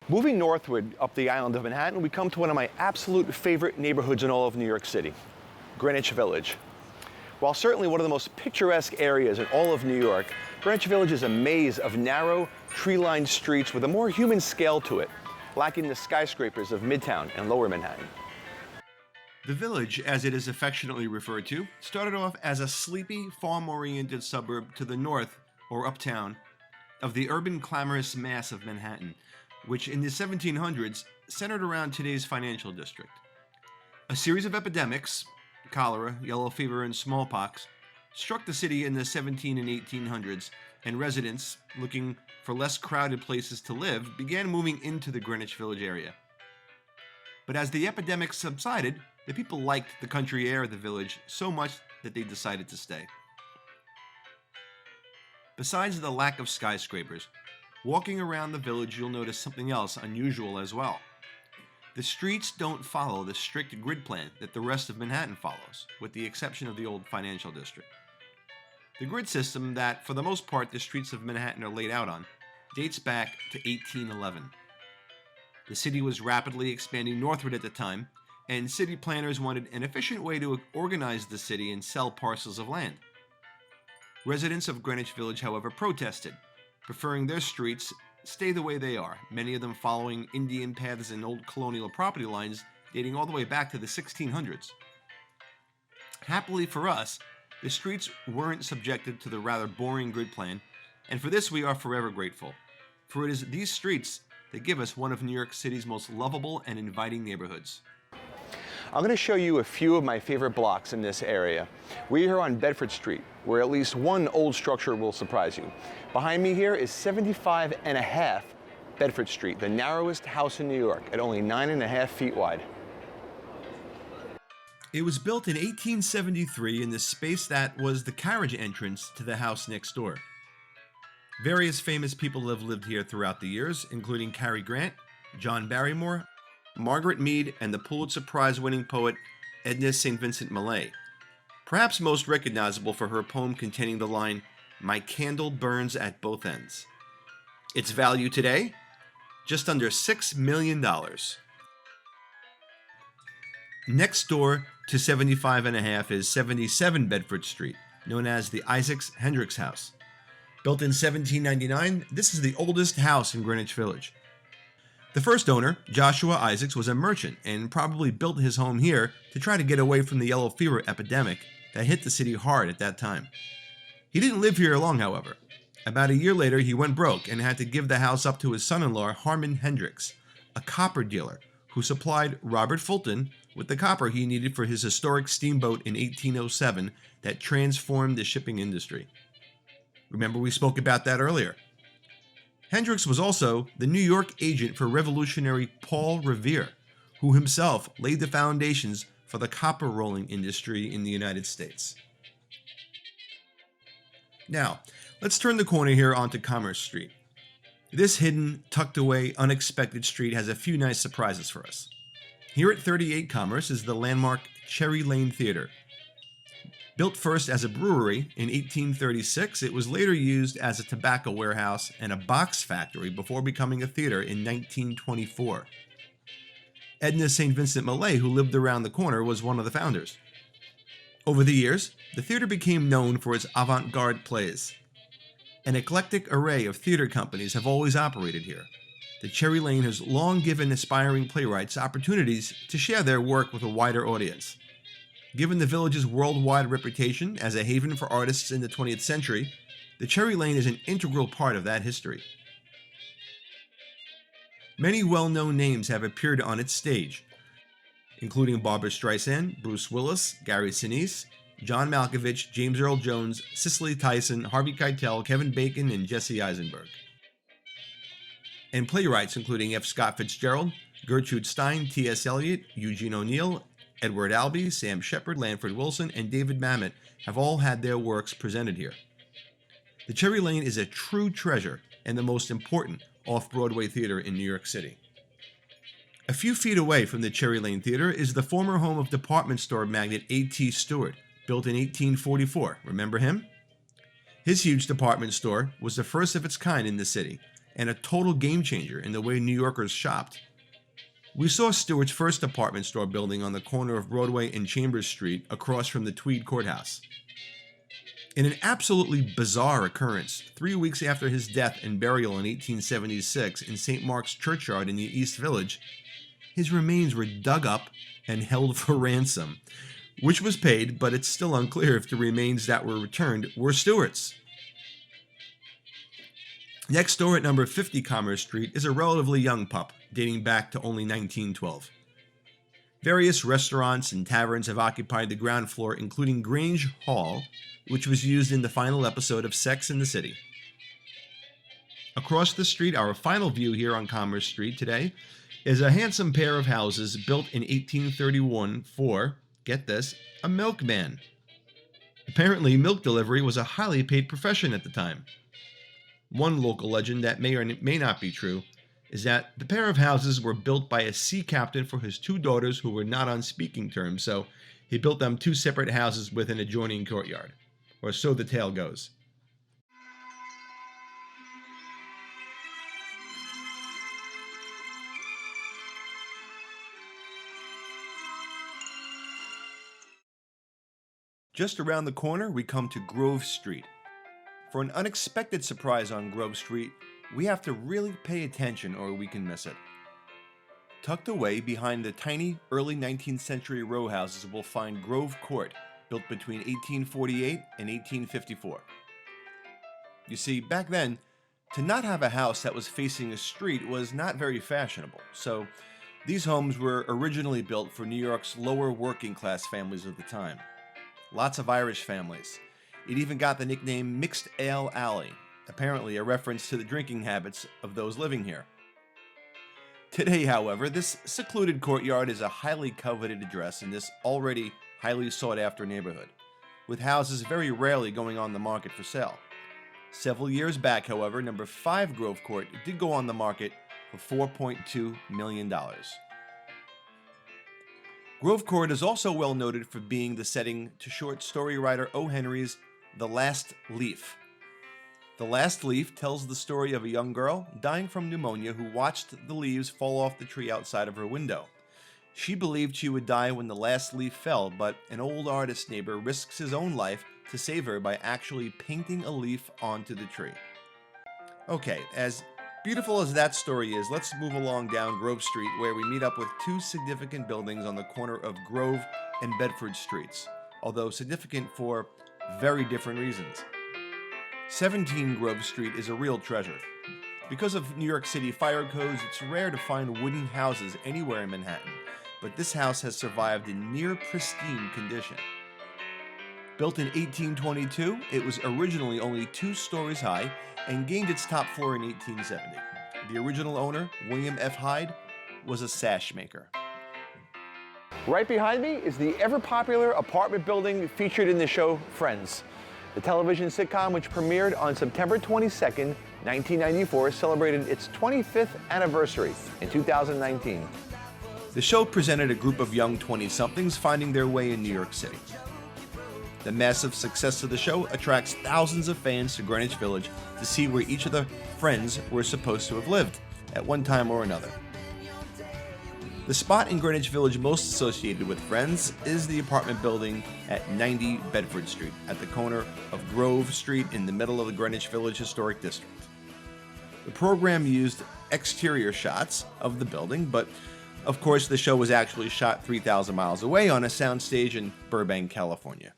Moving northward up the island of Manhattan, we come to one of my absolute favorite neighborhoods in all of New York City, Greenwich Village. While certainly one of the most picturesque areas in all of New York, Greenwich Village is a maze of narrow, tree-lined streets with a more human scale to it, lacking the skyscrapers of Midtown and Lower Manhattan. The Village, as it is affectionately referred to, started off as a sleepy, farm-oriented suburb to the north, or uptown, of the urban clamorous mass of Manhattan, which in the 1700s centered around today's financial district. A series of epidemics, cholera, yellow fever, and smallpox, struck the city in the 17 and 1800s, and residents, looking for less crowded places to live, began moving into the Greenwich Village area. But as the epidemics subsided, the people liked the country air of the village so much that they decided to stay. Besides the lack of skyscrapers, walking around the village you'll notice something else unusual as well. The streets don't follow the strict grid plan that the rest of Manhattan follows, with the exception of the old financial district. The grid system that, for the most part, the streets of Manhattan are laid out on, dates back to 1811. The city was rapidly expanding northward at the time, and city planners wanted an efficient way to organize the city and sell parcels of land. Residents of Greenwich Village, however, protested, preferring their streets stay the way they are, many of them following Indian paths and old colonial property lines dating all the way back to the 1600s. Happily for us, the streets weren't subjected to the rather boring grid plan, and for this we are forever grateful, for it is these streets that give us one of New York City's most lovable and inviting neighborhoods. I'm going to show you a few of my favorite blocks in this area. We're here on Bedford Street, where at least one old structure will surprise you. Behind me here is 75 and a half Bedford Street, the narrowest house in New York, at only 9.5 feet wide. It was built in 1873 in the space that was the carriage entrance to the house next door. Various famous people have lived here throughout the years, including Cary Grant, John Barrymore, Margaret Mead, and the Pulitzer Prize-winning poet Edna St. Vincent Millay, perhaps most recognizable for her poem containing the line, "My candle burns at both ends." Its value today? Just under $6 million. Next door to 75 and a half is 77 Bedford Street, known as the Isaacs Hendricks House. Built in 1799, this is the oldest house in Greenwich Village. The first owner, Joshua Isaacs, was a merchant and probably built his home here to try to get away from the yellow fever epidemic that hit the city hard at that time. He didn't live here long, however. About a year later, he went broke and had to give the house up to his son-in-law, Harmon Hendricks, a copper dealer who supplied Robert Fulton with the copper he needed for his historic steamboat in 1807 that transformed the shipping industry. Remember we spoke about that earlier. Hendricks was also the New York agent for revolutionary Paul Revere, who himself laid the foundations for the copper rolling industry in the United States. Now, let's turn the corner here onto Commerce Street. This hidden, tucked away, unexpected street has a few nice surprises for us. Here at 38 Commerce is the landmark Cherry Lane Theater. Built first as a brewery in 1836, it was later used as a tobacco warehouse and a box factory before becoming a theater in 1924. Edna St. Vincent Millay, who lived around the corner, was one of the founders. Over the years, the theater became known for its avant-garde plays. An eclectic array of theater companies have always operated here. The Cherry Lane has long given aspiring playwrights opportunities to share their work with a wider audience. Given the village's worldwide reputation as a haven for artists in the 20th century, the Cherry Lane is an integral part of that history. Many well-known names have appeared on its stage, including Barbra Streisand, Bruce Willis, Gary Sinise, John Malkovich, James Earl Jones, Cicely Tyson, Harvey Keitel, Kevin Bacon, and Jesse Eisenberg. And playwrights including F. Scott Fitzgerald, Gertrude Stein, T.S. Eliot, Eugene O'Neill, Edward Albee, Sam Shepard, Lanford Wilson, and David Mamet have all had their works presented here. The Cherry Lane is a true treasure and the most important off-Broadway theater in New York City. A few feet away from the Cherry Lane Theater is the former home of department store magnate A.T. Stewart, built in 1844. Remember him? His huge department store was the first of its kind in the city, and a total game changer in the way New Yorkers shopped. We saw Stewart's first department store building on the corner of Broadway and Chambers Street across from the Tweed Courthouse. In an absolutely bizarre occurrence, 3 weeks after his death and burial in 1876 in St. Mark's Churchyard in the East Village, his remains were dug up and held for ransom, which was paid, but it's still unclear if the remains that were returned were Stewart's. Next door at number 50 Commerce Street is a relatively young pup, dating back to only 1912. Various restaurants and taverns have occupied the ground floor, including Grange Hall, which was used in the final episode of Sex and the City. Across the street, our final view here on Commerce Street today is a handsome pair of houses built in 1831 for, get this, a milkman. Apparently, milk delivery was a highly paid profession at the time. One local legend that may or may not be true is that the pair of houses were built by a sea captain for his 2 daughters who were not on speaking terms, so he built them 2 separate houses with an adjoining courtyard. Or so the tale goes. Just around the corner, we come to Grove Street. For an unexpected surprise on Grove Street, we have to really pay attention or we can miss it. Tucked away behind the tiny early 19th century row houses, we'll find Grove Court, built between 1848 and 1854. You see, back then, to not have a house that was facing a street was not very fashionable, so these homes were originally built for New York's lower working class families of the time. Lots of Irish families. It even got the nickname Mixed Ale Alley, apparently a reference to the drinking habits of those living here. Today, however, this secluded courtyard is a highly coveted address in this already highly sought-after neighborhood, with houses very rarely going on the market for sale. Several years back, however, number 5 Grove Court did go on the market for $4.2 million. Grove Court is also well noted for being the setting to short story writer O. Henry's The Last Leaf. The Last Leaf tells the story of a young girl dying from pneumonia who watched the leaves fall off the tree outside of her window. She believed she would die when the last leaf fell, but an old artist neighbor risks his own life to save her by actually painting a leaf onto the tree. Okay, as beautiful as that story is, let's move along down Grove Street, where we meet up with 2 significant buildings on the corner of Grove and Bedford Streets, although significant for very different reasons. 17 Grove Street is a real treasure. Because of New York City fire codes, it's rare to find wooden houses anywhere in Manhattan, but this house has survived in near pristine condition. Built in 1822, it was originally only 2 stories high and gained its top floor in 1870. The original owner, William F. Hyde, was a sash maker. Right behind me is the ever-popular apartment building featured in the show Friends. The television sitcom, which premiered on September 22nd, 1994, celebrated its 25th anniversary in 2019. The show presented a group of young 20-somethings finding their way in New York City. The massive success of the show attracts thousands of fans to Greenwich Village to see where each of the friends were supposed to have lived at one time or another. The spot in Greenwich Village most associated with Friends is the apartment building at 90 Bedford Street, at the corner of Grove Street in the middle of the Greenwich Village Historic District. The program used exterior shots of the building, but of course the show was actually shot 3,000 miles away on a soundstage in Burbank, California.